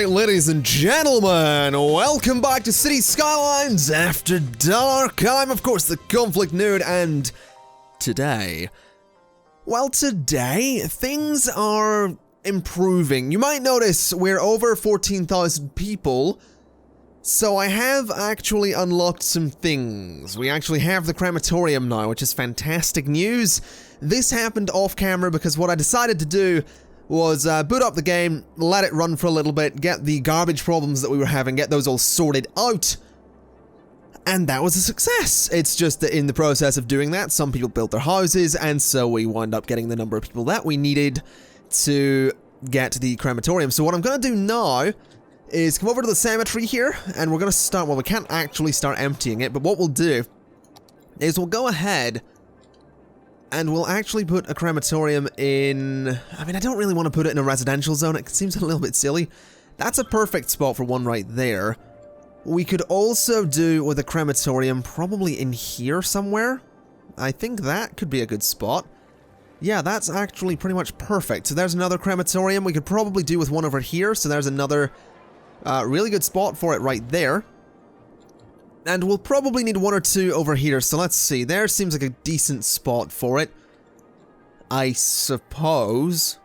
Alright, ladies and gentlemen, welcome back to City Skylines After Dark. I'm, of course, the ConflictNerd, and today, things are improving. You might notice we're over 14,000 people, so I have actually unlocked some things. We actually have the Crematorium now, which is fantastic news. This happened off camera because what I decided to do was boot up the game, let it run for a little bit, get the garbage problems that we were having, get those all sorted out, and that was a success. It's just that in the process of doing that, some people built their houses, and so we wound up getting the number of people that we needed to get to the crematorium. So what I'm going to do now is come over to the cemetery here, and we're going to start, well, we can't actually start emptying it, but what we'll do is we'll go ahead and we'll actually put a crematorium in... I mean, I don't really want to put it in a residential zone. It seems a little bit silly. That's a perfect spot for one right there. We could also do with a crematorium probably in here somewhere. I think that could be a good spot. Yeah, that's actually pretty much perfect. So there's another crematorium. We could probably do with one over here. So there's another really good spot for it right there. And we'll probably need one or two over here, so let's see. There seems like a decent spot for it, I suppose.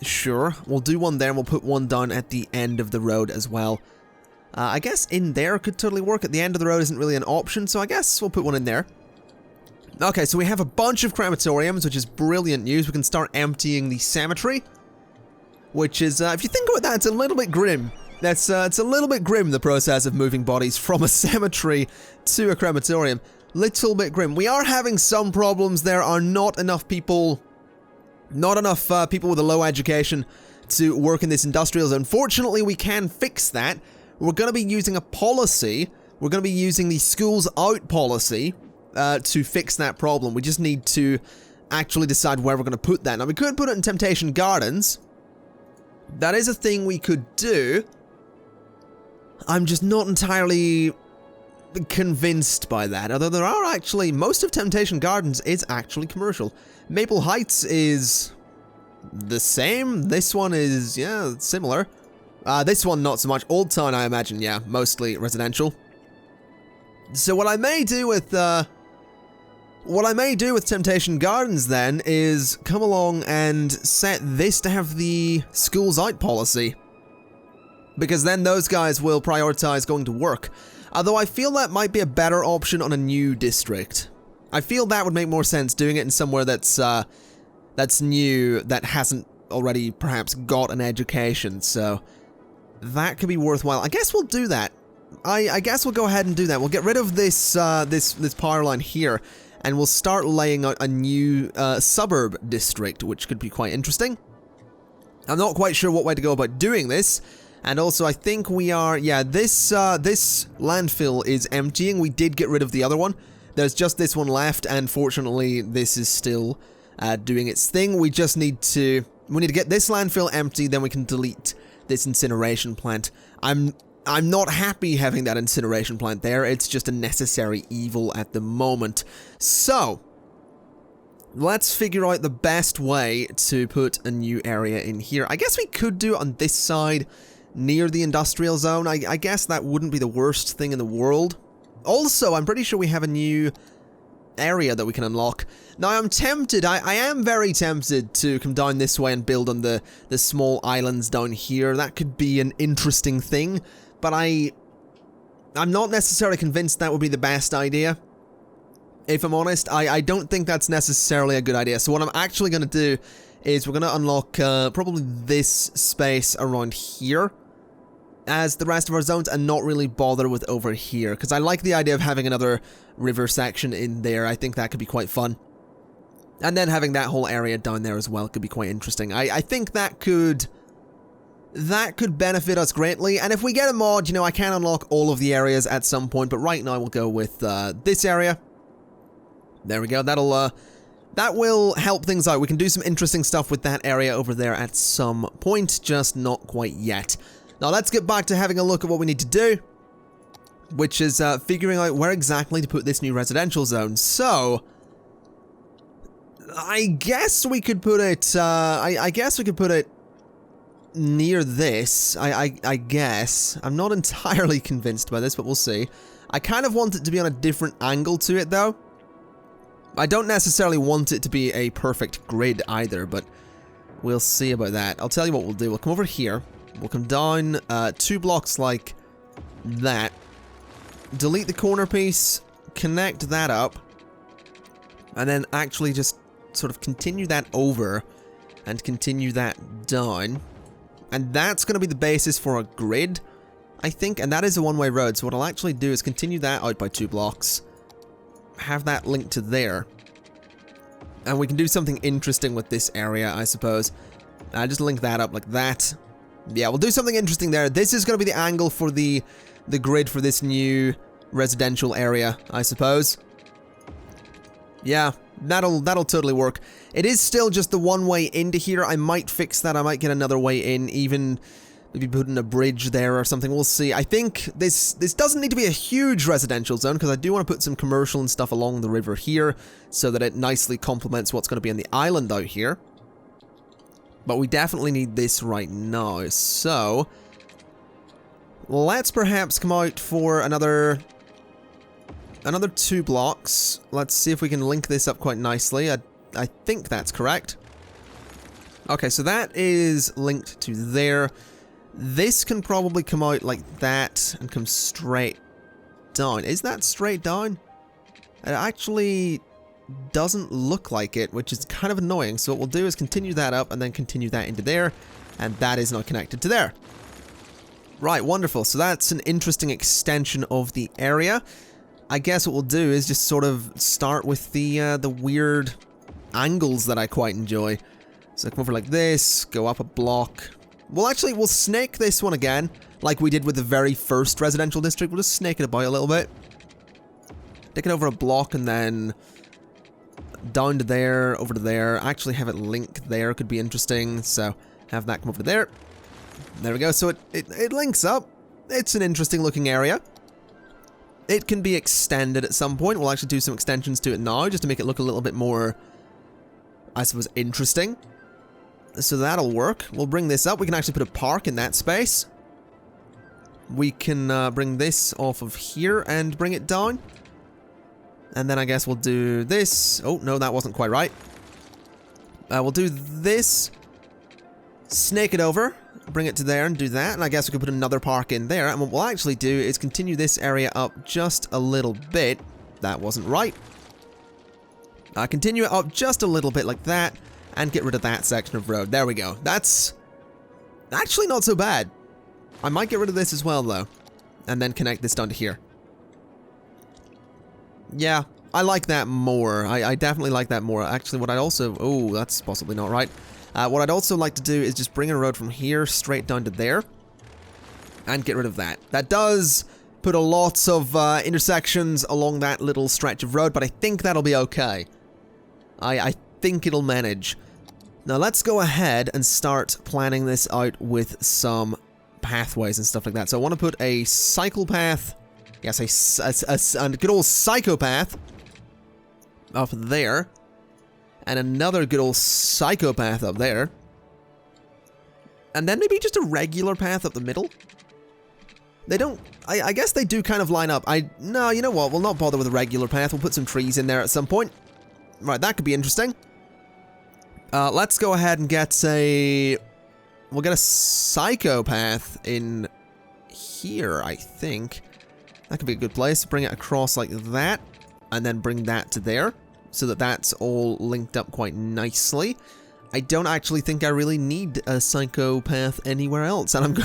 Sure, we'll do one there, and we'll put one down at the end of the road as well. I guess in there could totally work. At the end of the road isn't really an option, so I guess we'll put one in there. Okay, so we have a bunch of crematoriums, which is brilliant news. We can start emptying the cemetery, which is, if you think about that, it's a little bit grim. It's a little bit grim, the process of moving bodies from a cemetery to a crematorium. Little bit grim. We are having some problems. There are not enough people with a low education to work in this industrial zone. Fortunately, we can fix that. We're going to be using a policy. We're going to be using the schools out policy to fix that problem. We just need to actually decide where we're going to put that. Now, we could put it in Temptation Gardens. That is a thing we could do. I'm just not entirely convinced by that, although there are actually, most of Temptation Gardens is actually commercial. Maple Heights is the same, this one is, yeah, similar. This one not so much. Old Town, I imagine, yeah, mostly residential. So what I may do with Temptation Gardens then is come along and set this to have the schools out policy. Because then those guys will prioritize going to work. Although I feel that might be a better option on a new district. I feel that would make more sense, doing it in somewhere that's new, that hasn't already perhaps got an education, so that could be worthwhile. I guess we'll do that. I guess we'll go ahead and do that. We'll get rid of this this power line here, and we'll start laying out a new suburb district, which could be quite interesting. I'm not quite sure what way to go about doing this. And also, I think we are, yeah, this landfill is emptying. We did get rid of the other one. There's just this one left, and fortunately, this is still doing its thing. We just need to get this landfill empty, then we can delete this incineration plant. I'm not happy having that incineration plant there. It's just a necessary evil at the moment. So, let's figure out the best way to put a new area in here. I guess we could do it on this side, near the industrial zone. I guess that wouldn't be the worst thing in the world. Also, I'm pretty sure we have a new area that we can unlock. Now, I'm tempted, I am very tempted to come down this way and build on the small islands down here. That could be an interesting thing, but I'm not necessarily convinced that would be the best idea. If I'm honest, I don't think that's necessarily a good idea. So what I'm actually going to do is we're going to unlock probably this space around here as the rest of our zones, and not really bother with over here, because I like the idea of having another river section in there. I think that could be quite fun. And then having that whole area down there as well could be quite interesting. I think that could benefit us greatly, and if we get a mod, you know, I can unlock all of the areas at some point, but right now we'll go with this area. There we go, that will help things out. We can do some interesting stuff with that area over there at some point, just not quite yet. Now let's get back to having a look at what we need to do, which is figuring out where exactly to put this new residential zone. So, I guess we could put it, near this, I guess. I'm not entirely convinced by this, but we'll see. I kind of want it to be on a different angle to it, though. I don't necessarily want it to be a perfect grid either, but we'll see about that. I'll tell you what we'll do. We'll come over here. We'll come down 2 blocks like that. Delete the corner piece, connect that up, and then actually just sort of continue that over and continue that down. And that's going to be the basis for a grid, I think, and that is a one-way road. So what I'll actually do is continue that out by 2 blocks, have that linked to there, and we can do something interesting with this area, I suppose. Just link that up like that. Yeah, we'll do something interesting there. This is going to be the angle for the grid for this new residential area, I suppose. Yeah, that'll totally work. It is still just the one way into here. I might fix that. I might get another way in, even maybe putting a bridge there or something. We'll see. I think this doesn't need to be a huge residential zone, because I do want to put some commercial and stuff along the river here so that it nicely complements what's going to be on the island out here. But we definitely need this right now. So let's perhaps come out for another 2 blocks. Let's see if we can link this up quite nicely. I think that's correct. Okay, so that is linked to there. This can probably come out like that and come straight down. Is that straight down? It actually doesn't look like it, which is kind of annoying. So what we'll do is continue that up and then continue that into there, and that is now connected to there. Right, wonderful. So that's an interesting extension of the area. I guess what we'll do is just sort of start with the weird angles that I quite enjoy. So come over like this, go up a block. We'll snake this one again, like we did with the very first residential district. We'll just snake it about a little bit. Take it over a block and then down to there, over to there. Actually have it link there, could be interesting. So have that come over to there. There we go. So it links up. It's an interesting looking area. It can be extended at some point. We'll actually do some extensions to it now, just to make it look a little bit more, I suppose, interesting. So that'll work. We'll bring this up. We can actually put a park in that space. We can bring this off of here and bring it down. And then I guess we'll do this. Oh, no, that wasn't quite right. We'll do this. Snake it over. Bring it to there and do that. And I guess we could put another park in there. And what we'll actually do is continue this area up just a little bit. That wasn't right. Continue it up just a little bit like that. And get rid of that section of road. There we go. That's actually not so bad. I might get rid of this as well, though. And then connect this down to here. Yeah, I like that more. I definitely like that more. Actually, what I'd also... Oh, that's possibly not right. What I'd also like to do is just bring a road from here straight down to there. And get rid of that. That does put a lot of intersections along that little stretch of road, but I think that'll be okay. I think it'll manage. Now let's go ahead and start planning this out with some pathways and stuff like that. So I want to put a cycle path, yes, a good old psychopath up there, and another good old psychopath up there, and then maybe just a regular path up the middle. They don't, I guess they do kind of line up. No, you know what, we'll not bother with a regular path. We'll put some trees in there at some point. Right, that could be interesting. Let's go ahead and get we'll get a psychopath in here, I think. That could be a good place. Bring it across like that, and then bring that to there, so that that's all linked up quite nicely. I don't actually think I really need a psychopath anywhere else, and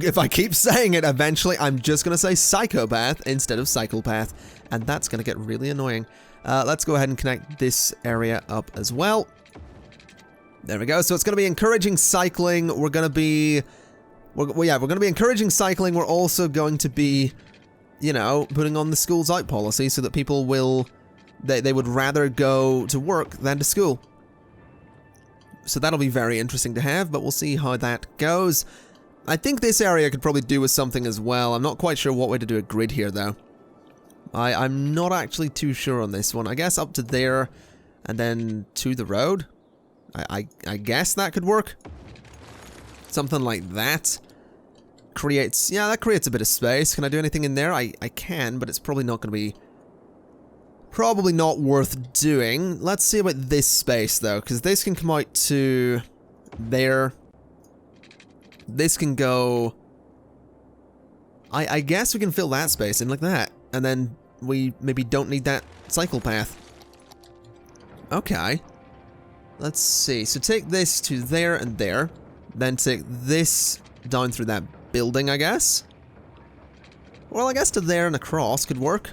if I keep saying it, eventually I'm just gonna say psychopath instead of psychopath, and that's gonna get really annoying. Let's go ahead and connect this area up as well. There we go. So it's going to be encouraging cycling. We're going to be... we're going to be encouraging cycling. We're also going to be, you know, putting on the schools out policy so that people will... They would rather go to work than to school. So that'll be very interesting to have, but we'll see how that goes. I think this area could probably do with something as well. I'm not quite sure what way to do a grid here, though. I'm not actually too sure on this one. I guess up to there and then to the road. I guess that could work. Something like that. Creates, yeah, that creates a bit of space. Can I do anything in there? I can, but it's probably not going to be... Probably not worth doing. Let's see about this space, though, because this can come out to there. This can go... I guess we can fill that space in like that, and then we maybe don't need that cycle path. Okay. Let's see. So take this to there and there, then take this down through that building, I guess. Well, I guess to there and across could work.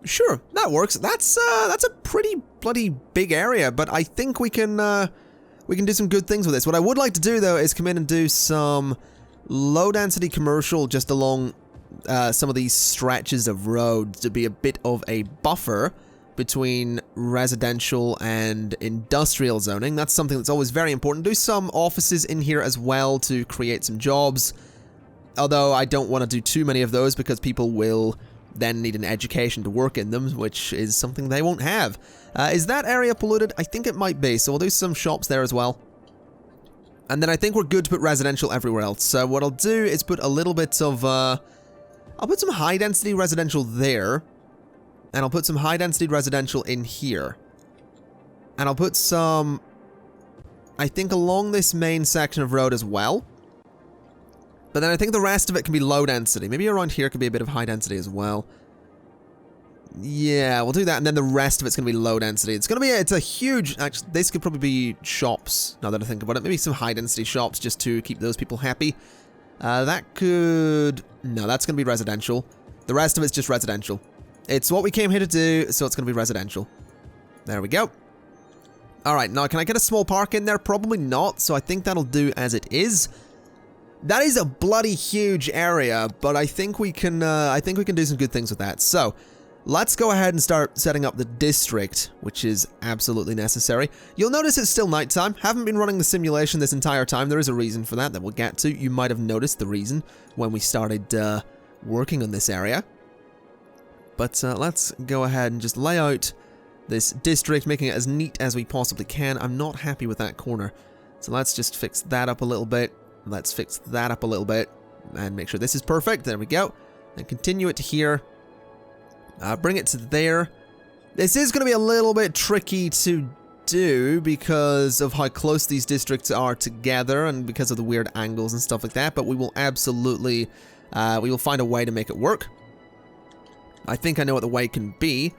Sure, that works. That's a pretty bloody big area, but I think we can do some good things with this. What I would like to do, though, is come in and do some low-density commercial just along some of these stretches of road to be a bit of a buffer between residential and industrial zoning. That's something that's always very important. Do some offices in here as well to create some jobs, although I don't want to do too many of those because people will then need an education to work in them, which is something they won't have. Is that area polluted? I think it might be, so we'll do some shops there as well. And then I think we're good to put residential everywhere else. So what I'll do is put a little bit of, I'll put some high-density residential there. And I'll put some high-density residential in here. And I'll put some, I think, along this main section of road as well. But then I think the rest of it can be low-density. Maybe around here could be a bit of high-density as well. Yeah, we'll do that, and then the rest of it's going to be low-density. It's going to be, it's a huge, actually, this could probably be shops, now that I think about it. Maybe some high-density shops just to keep those people happy. That could, no, that's going to be residential. The rest of it's just residential. It's what we came here to do, so it's going to be residential. There we go. Alright, now can I get a small park in there? Probably not, so I think that'll do as it is. That is a bloody huge area, but I think we can do some good things with that. So, let's go ahead and start setting up the district, which is absolutely necessary. You'll notice it's still nighttime. Haven't been running the simulation this entire time. There is a reason for that we'll get to. You might have noticed the reason when we started working on this area. But let's go ahead and just lay out this district, making it as neat as we possibly can. I'm not happy with that corner. So let's just fix that up a little bit. Let's fix that up a little bit. And make sure this is perfect. There we go. And continue it to here. Bring it to there. This is going to be a little bit tricky to do because of how close these districts are together and because of the weird angles and stuff like that. But we will absolutely, we will find a way to make it work. I think I know what the way can be,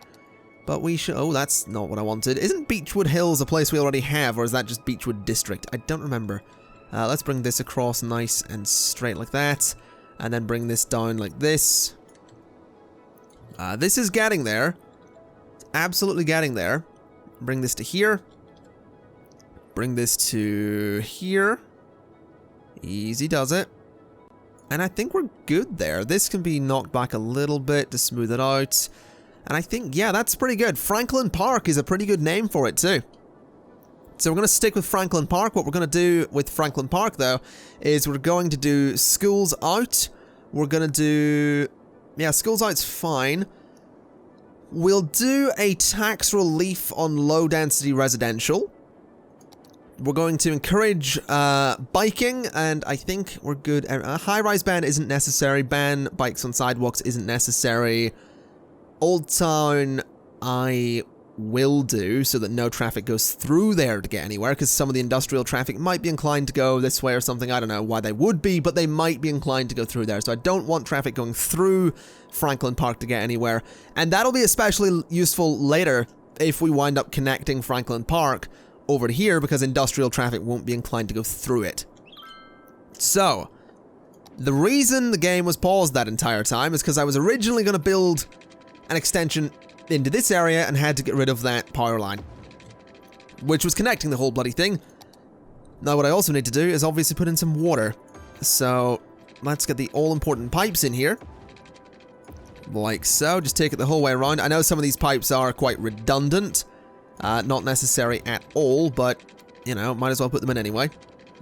but we should... Oh, that's not what I wanted. Isn't Beechwood Hills a place we already have, or is that just Beechwood District? I don't remember. Let's bring this across nice and straight like that, and then bring this down like this. This is getting there. It's absolutely getting there. Bring this to here. Bring this to here. Easy does it. And I think we're good there. This can be knocked back a little bit to smooth it out. And I think, yeah, that's pretty good. Franklin Park is a pretty good name for it, too. So we're going to stick with Franklin Park. What we're going to do with Franklin Park, though, is we're going to do schools out. We're going to do... Yeah, schools out's fine. We'll do a tax relief on low-density residential. We're going to encourage biking, and I think we're good. A high-rise ban isn't necessary. Ban bikes on sidewalks isn't necessary. Old Town, I will do so that no traffic goes through there to get anywhere, because some of the industrial traffic might be inclined to go this way or something. I don't know why they would be, but they might be inclined to go through there. So I don't want traffic going through Franklin Park to get anywhere. And that'll be especially useful later if we wind up connecting Franklin Park over to here, because industrial traffic won't be inclined to go through it. So, the reason the game was paused that entire time is because I was originally going to build an extension into this area and had to get rid of that power line, which was connecting the whole bloody thing. Now what I also need to do is obviously put in some water. So, let's get the all-important pipes in here. Like so, just take it the whole way around. I know some of these pipes are quite redundant. Not necessary at all, but, you know, might as well put them in anyway.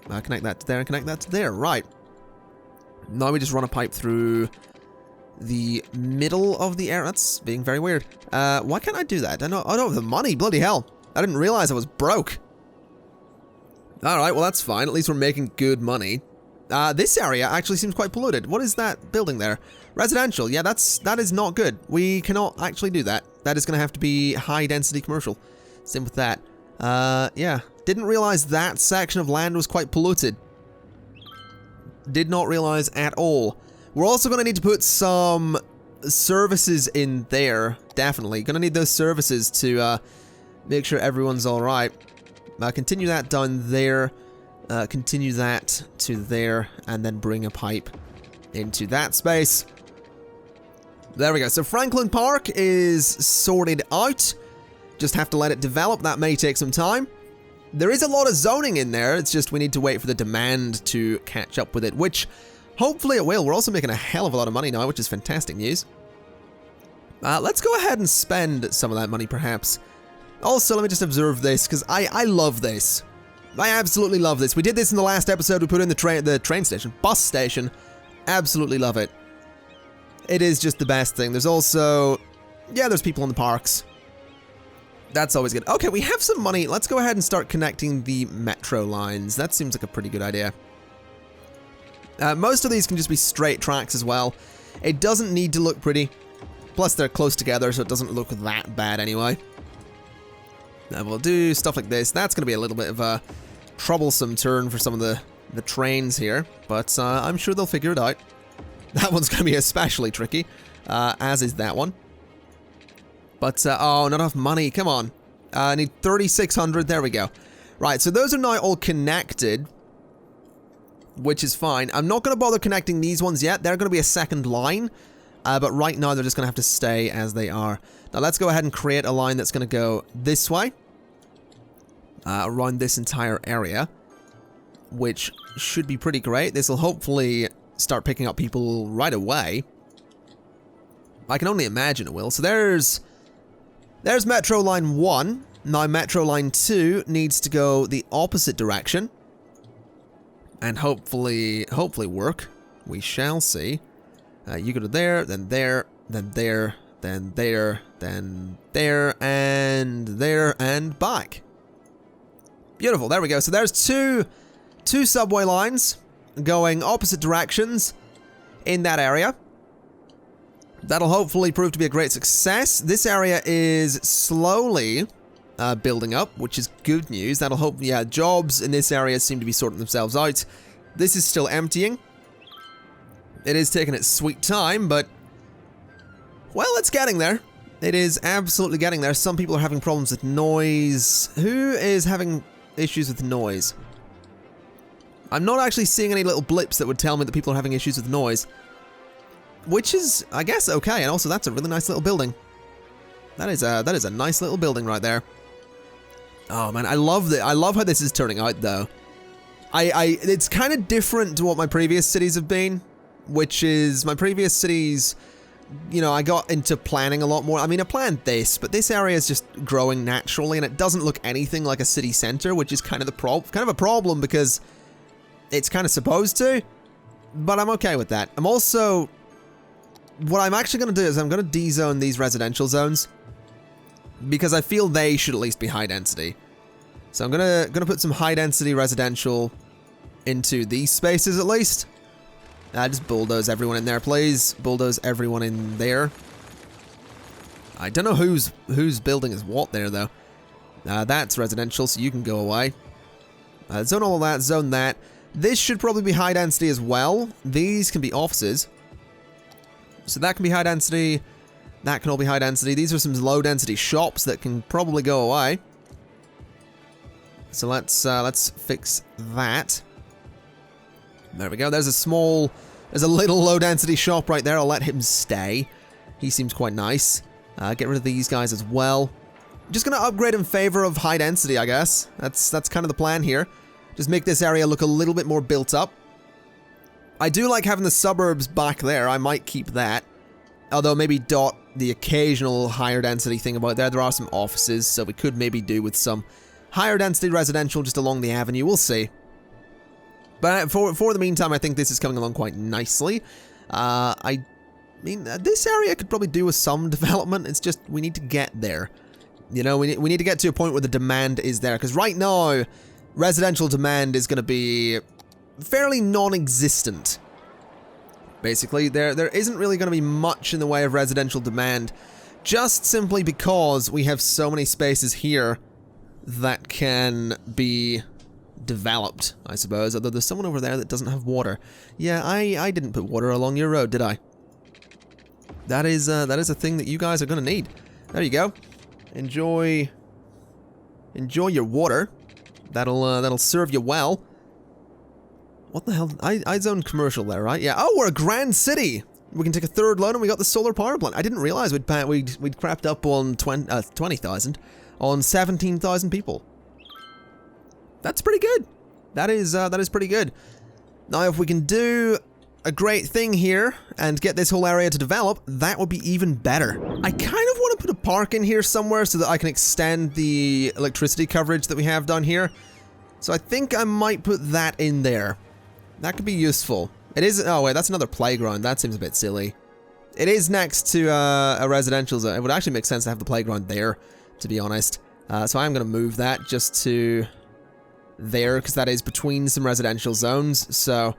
Connect that to there and connect that to there. Right. Now we just run a pipe through the middle of the area. That's being very weird. Why can't I do that? I don't have the money. Bloody hell. I didn't realize I was broke. Alright, well that's fine. At least we're making good money. This area actually seems quite polluted. What is that building there? Residential. Yeah, that is not good. We cannot actually do that. That is going to have to be high-density commercial. Same with that. Yeah. Didn't realize that section of land was quite polluted. Did not realize at all. We're also going to need to put some services in there. Definitely. Going to need those services to make sure everyone's alright. Continue that down there. Continue that to there. And then bring a pipe into that space. There we go. So Franklin Park is sorted out. Just have to let it develop. That may take some time. There is a lot of zoning in there. It's just we need to wait for the demand to catch up with it, which hopefully it will. We're also making a hell of a lot of money now, which is fantastic news. Let's go ahead and spend some of that money, perhaps. Also, let me just observe this, because I love this. I absolutely love this. We did this in the last episode. We put in the train station, bus station. Absolutely love it. It is just the best thing. There's also, yeah, there's people in the parks. That's always good. Okay, we have some money. Let's go ahead and start connecting the metro lines. That seems like a pretty good idea. Most of these can just be straight tracks as well. It doesn't need to look pretty. Plus, they're close together, so it doesn't look that bad anyway. We'll do stuff like this. That's going to be a little bit of a troublesome turn for some of the trains here, but I'm sure they'll figure it out. That one's going to be especially tricky, as is that one. But, oh, not enough money. Come on. I need 3,600. There we go. Right, so those are now all connected, which is fine. I'm not going to bother connecting these ones yet. They're going to be a second line, but right now they're just going to have to stay as they are. Now, let's go ahead and create a line that's going to go this way, around this entire area, which should be pretty great. This will hopefully start picking up people right away. I can only imagine it will. So there's Metro Line 1. Now Metro Line 2 needs to go the opposite direction. And hopefully work. We shall see. You go to there, then there, then there, then there, then there, and back. Beautiful, there we go. So there's two subway lines going opposite directions in that area. That'll hopefully prove to be a great success. This area is slowly building up, which is good news. That'll hope, yeah, jobs in this area seem to be sorting themselves out. This is still emptying. It is taking its sweet time, but, well, it's getting there. It is absolutely getting there. Some people are having problems with noise. Who is having issues with noise? I'm not actually seeing any little blips that would tell me that people are having issues with noise. Which is, I guess, okay. And also, that's a really nice little building. That is a nice little building right there. Oh, man, I love it. I love how this is turning out, though. It's kind of different to what my previous cities have been. Which is, my previous cities, you know, I got into planning a lot more. I mean, I planned this, but this area is just growing naturally, and it doesn't look anything like a city center, which is kind of a problem because it's kind of supposed to. But I'm okay with that. I'm also, what I'm actually going to do is I'm going to de-zone these residential zones because I feel they should at least be high density. So I'm gonna put some high density residential into these spaces at least. Just bulldoze everyone in there, please. Bulldoze everyone in there. I don't know whose building is what there, though. That's residential, so you can go away. Zone all of that, zone that. This should probably be high density as well. These can be offices. So that can be high density. That can all be high density. These are some low density shops that can probably go away. So let's fix that. There we go. There's a little low density shop right there. I'll let him stay. He seems quite nice. Get rid of these guys as well. Just gonna upgrade in favor of high density, I guess. That's kind of the plan here. Just make this area look a little bit more built up. I do like having the suburbs back there. I might keep that. Although maybe dot the occasional higher density thing about there. There are some offices, so we could maybe do with some higher density residential just along the avenue. We'll see. But for the meantime, I think this is coming along quite nicely. I mean, this area could probably do with some development. It's just, we need to get there. You know, we need to get to a point where the demand is there. Because right now, residential demand is going to be fairly non-existent. Basically, there isn't really going to be much in the way of residential demand, just simply because we have so many spaces here that can be developed, I suppose. Although there's someone over there that doesn't have water. Yeah, I didn't put water along your road, did I? That is a thing that you guys are going to need. There you go. Enjoy your water. That'll serve you well. What the hell? I zoned commercial there, right? Yeah. Oh, we're a grand city. We can take a third load, and we got the solar power plant. I didn't realize we'd crapped up on 20,000 on 17,000 people. That's pretty good. That is pretty good. Now, if we can do a great thing here and get this whole area to develop, that would be even better. I kind of want to put a park in here somewhere so that I can extend the electricity coverage that we have down here. So I think I might put that in there. That could be useful. It is, oh wait, that's another playground. That seems a bit silly. It is next to a residential zone. It would actually make sense to have the playground there, to be honest. So I'm going to move that just to there, because that is between some residential zones. So,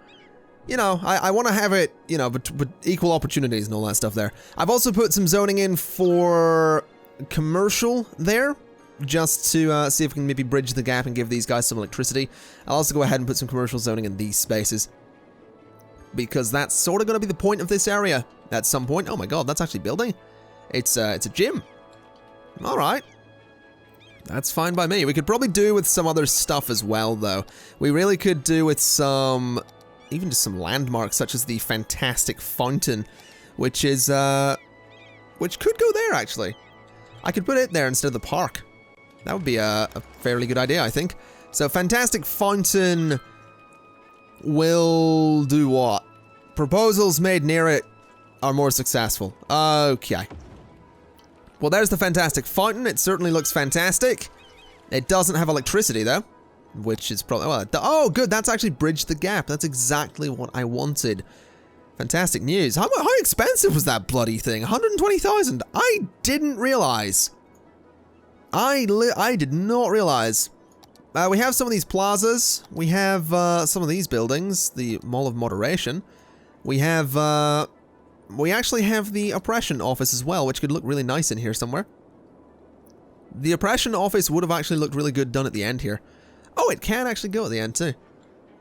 you know, I want to have it, you know, but equal opportunities and all that stuff there. I've also put some zoning in for commercial there, just to see if we can maybe bridge the gap and give these guys some electricity. I'll also go ahead and put some commercial zoning in these spaces, because that's sort of going to be the point of this area at some point. Oh my god, that's actually building. It's a gym. All right. That's fine by me. We could probably do with some other stuff as well, though. We really could do with some, even just some landmarks, such as the fantastic fountain, which is, which could go there, actually. I could put it there instead of the park. That would be a fairly good idea, I think. So, fantastic fountain will do what? Proposals made near it are more successful. Okay. Well, there's the fantastic fountain. It certainly looks fantastic. It doesn't have electricity, though, which is probably... Well, oh, good. That's actually bridged the gap. That's exactly what I wanted. Fantastic news. How expensive was that bloody thing? 120,000. I didn't realize. I did not realize. We have some of these plazas. We have some of these buildings. The Mall of Moderation. We have... We actually have the Oppression Office as well, which could look really nice in here somewhere. The Oppression Office would have actually looked really good done at the end here. Oh, it can actually go at the end too.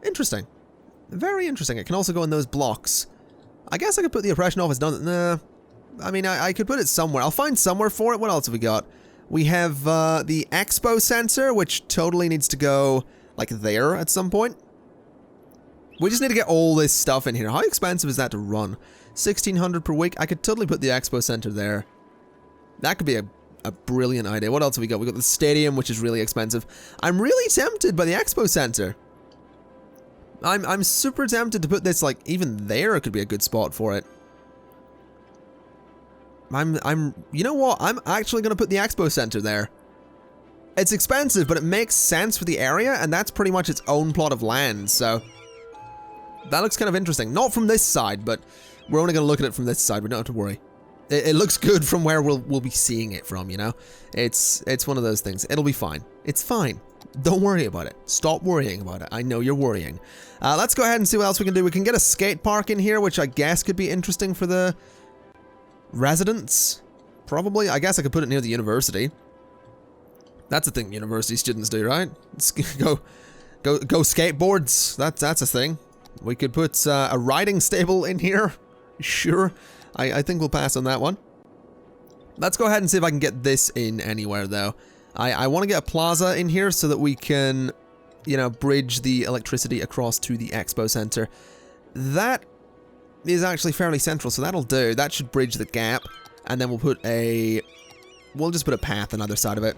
Interesting. Very interesting. It can also go in those blocks. I guess I could put the Oppression Office down. Nah. I mean, I could put it somewhere. I'll find somewhere for it. What else have we got? We have the Expo Center, which totally needs to go, like, there at some point. We just need to get all this stuff in here. How expensive is that to run? 1,600 per week. I could totally put the Expo Center there. That could be a brilliant idea. What else have we got? We got the stadium, which is really expensive. I'm really tempted by the Expo Center. I'm super tempted to put this, like, even there could be a good spot for it. You know what? I'm actually going to put the Expo Center there. It's expensive, but it makes sense for the area, and that's pretty much its own plot of land, so... That looks kind of interesting. Not from this side, but we're only going to look at it from this side. We don't have to worry. It looks good from where we'll be seeing it from, you know? It's one of those things. It'll be fine. It's fine. Don't worry about it. Stop worrying about it. I know you're worrying. Let's go ahead and see what else we can do. We can get a skate park in here, which I guess could be interesting for the residents. Probably. I guess I could put it near the university. That's a thing university students do, right? Go skateboards. That's a thing. We could put a riding stable in here. Sure. I think we'll pass on that one. Let's go ahead and see if I can get this in anywhere, though. I want to get a plaza in here so that we can, you know, bridge the electricity across to the Expo Center. That is actually fairly central, so that'll do. That should bridge the gap. And then we'll just put a path on either side of it.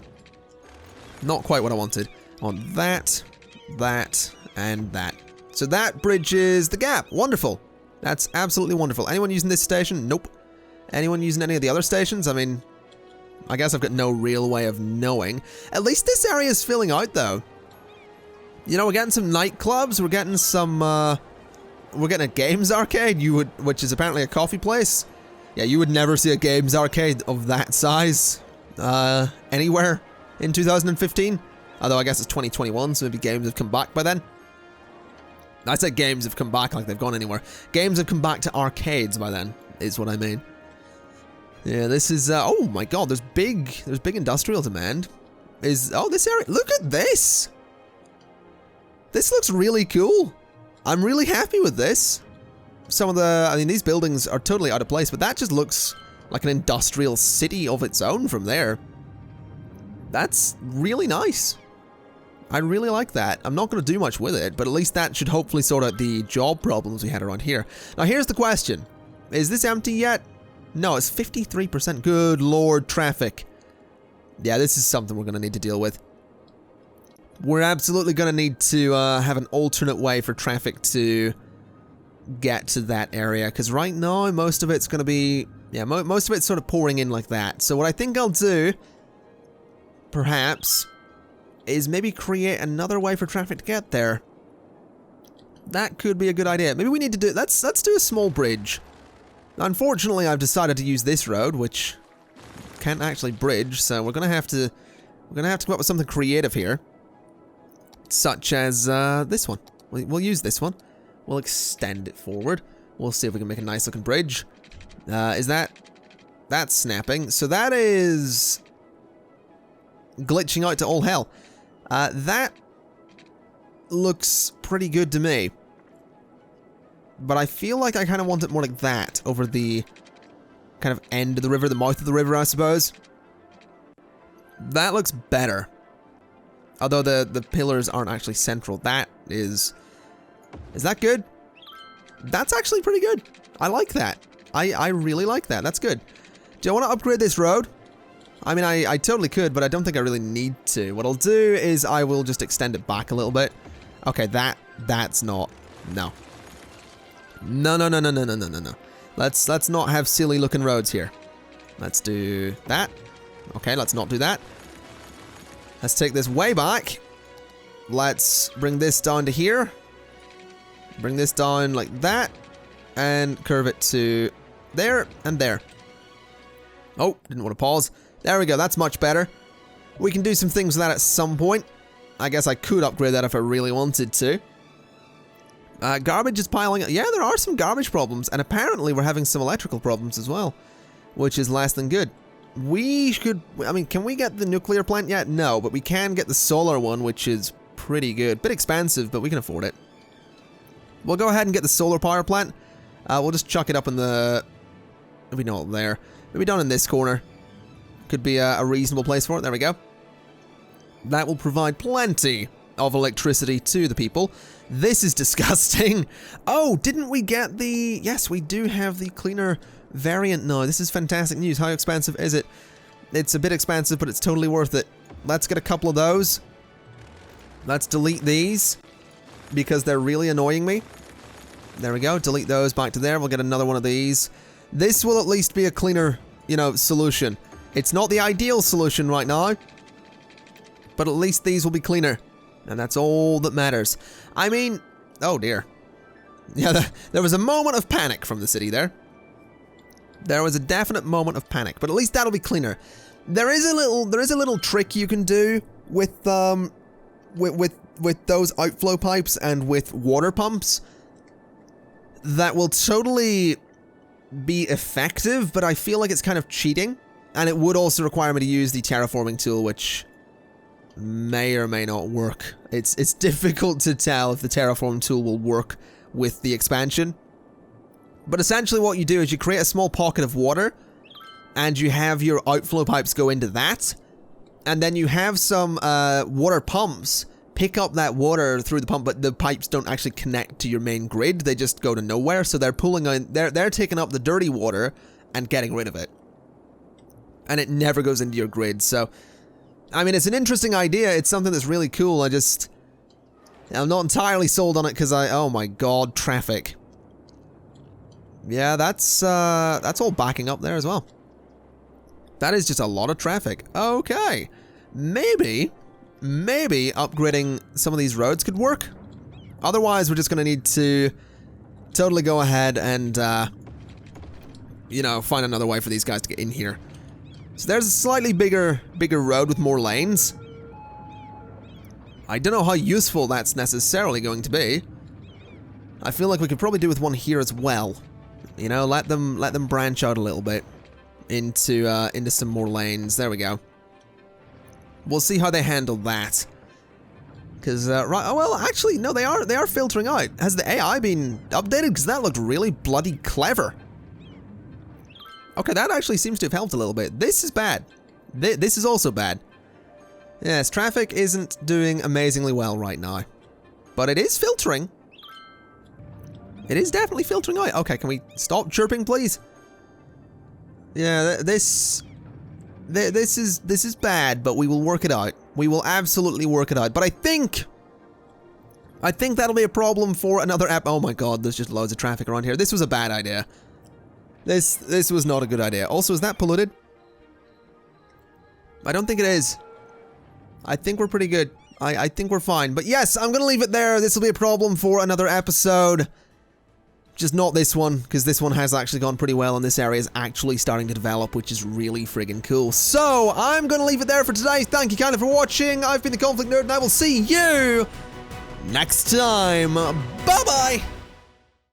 Not quite what I wanted. On that, and that. So that bridges the gap. Wonderful. That's absolutely wonderful. Anyone using this station? Nope. Anyone using any of the other stations? I mean, I guess I've got no real way of knowing. At least this area is filling out, though. You know, we're getting some nightclubs. We're getting some, we're getting a games arcade, which is apparently a coffee place. Yeah, you would never see a games arcade of that size, anywhere in 2015. Although I guess it's 2021, so maybe games have come back by then. I said games have come back like they've gone anywhere. Games have come back to arcades by then, is what I mean. Yeah, this is, oh my god, there's big industrial demand. Oh, this area, look at this! This looks really cool. I'm really happy with this. Some of the, I mean, these buildings are totally out of place, but that just looks like an industrial city of its own from there. That's really nice. I really like that. I'm not going to do much with it, but at least that should hopefully sort out the job problems we had around here. Now, here's the question. Is this empty yet? No, it's 53%. Good lord, traffic. Yeah, this is something we're going to need to deal with. We're absolutely going to need to have an alternate way for traffic to get to that area, because right now, most of it's going to be... Yeah, most of it's sort of pouring in like that. So what I think I'll do, perhaps, is maybe create another way for traffic to get there. That could be a good idea. Maybe we need to do... Let's do a small bridge. Unfortunately, I've decided to use this road, which can't actually bridge, so we're gonna have to come up with something creative here, such as this one. We'll use this one. We'll extend it forward. We'll see if we can make a nice looking bridge. That's snapping. So that is glitching out to all hell. That looks pretty good to me. But I feel like I kind of want it more like that, over the kind of end of the river, the mouth of the river, I suppose. That looks better. Although the pillars aren't actually central. That is... Is that good? That's actually pretty good. I like that. I really like that. That's good. Do I want to upgrade this road? I mean, I totally could, but I don't think I really need to. What I'll do is I will just extend it back a little bit. Okay, that's not... No. No. Let's not have silly looking roads here. Let's do that. Okay, let's not do that. Let's take this way back. Let's bring this down to here. Bring this down like that. And curve it to there and there. Oh, didn't want to pause. There we go, that's much better. We can do some things with that at some point. I guess I could upgrade that if I really wanted to. Garbage is piling up. Yeah, there are some garbage problems, and apparently we're having some electrical problems as well, which is less than good. We could, I mean, can we get the nuclear plant yet? No, but we can get the solar one, which is pretty good. Bit expensive, but we can afford it. We'll go ahead and get the solar power plant. We'll just chuck it up in the, maybe not there, maybe down in this corner. Could be a reasonable place for it. There we go. That will provide plenty of electricity to the people. This is disgusting. Oh, didn't we get the... Yes, we do have the cleaner variant now. This is fantastic news. How expensive is it? It's a bit expensive, but it's totally worth it. Let's get a couple of those. Let's delete these, because they're really annoying me. There we go. Delete those back to there. We'll get another one of these. This will at least be a cleaner, you know, solution. It's not the ideal solution right now, but at least these will be cleaner. And that's all that matters. I mean, oh dear. Yeah, there was a moment of panic from the city there. There was a definite moment of panic, but at least that'll be cleaner. There is a little trick you can do with those outflow pipes and with water pumps that will totally be effective, but I feel like it's kind of cheating, and it would also require me to use the terraforming tool, which may or may not work. It's difficult to tell if the terraform tool will work with the expansion. But essentially what you do is you create a small pocket of water, and you have your outflow pipes go into that, and then you have some water pumps pick up that water through the pump, but the pipes don't actually connect to your main grid. They just go to nowhere, so they're pulling on, they're taking up the dirty water and getting rid of it. And it never goes into your grid, so... I mean, it's an interesting idea. It's something that's really cool. I'm not entirely sold on it because oh my god, traffic. Yeah, that's all backing up there as well. That is just a lot of traffic. Okay. Maybe upgrading some of these roads could work. Otherwise, we're just going to need to totally go ahead and, you know, find another way for these guys to get in here. So there's a slightly bigger road with more lanes. I don't know how useful that's necessarily going to be. I feel like we could probably do with one here as well. You know, let them branch out a little bit into some more lanes. There we go. We'll see how they handle that. Because, right, oh, well, actually, no, they are filtering out. Has the AI been updated? Because that looked really bloody clever. Okay, that actually seems to have helped a little bit. This is bad. This is also bad. Yes, traffic isn't doing amazingly well right now. But it is filtering. It is definitely filtering out. Okay, can we stop chirping, please? Yeah, this is bad, but we will work it out. We will absolutely work it out. But I think that'll be a problem for another app. Oh my god, there's just loads of traffic around here. This was a bad idea. This was not a good idea. Also, is that polluted? I don't think it is. I think we're pretty good. I think we're fine. But yes, I'm gonna leave it there. This will be a problem for another episode. Just not this one, because this one has actually gone pretty well and this area is actually starting to develop, which is really friggin' cool. So, I'm gonna leave it there for today. Thank you kindly for watching. I've been the ConflictNerd and I will see you next time. Bye-bye!